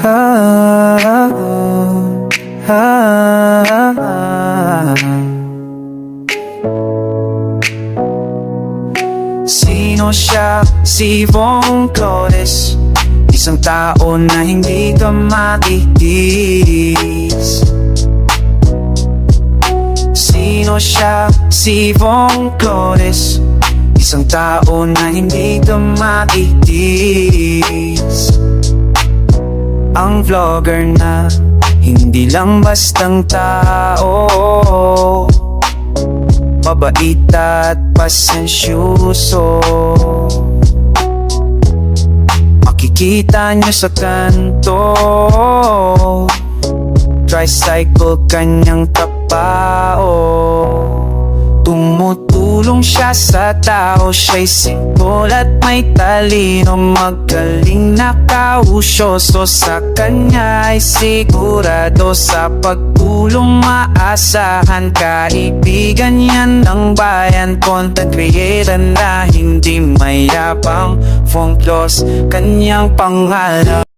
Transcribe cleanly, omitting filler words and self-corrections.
ah, ah. Sino siya? Si Von Flores, isang tao na hindi ka matitis. Sino siya? Si Von Flores, isang tao na hindi ka matitis. Ang vlogger na hindi lang bastang tao, mabait at pasensyoso. Makikita niyo sa kanto, tricycle kanyang kapao. Tumutulong siya sa tao, siya'y simple at may talino. Magaling na kausyoso, sa kanya ay sigurado. Sa pagtulong maasahan, kaibigan yan ng bayan. Content creator na hindi mayabang, Von Flores kanyang pangalan.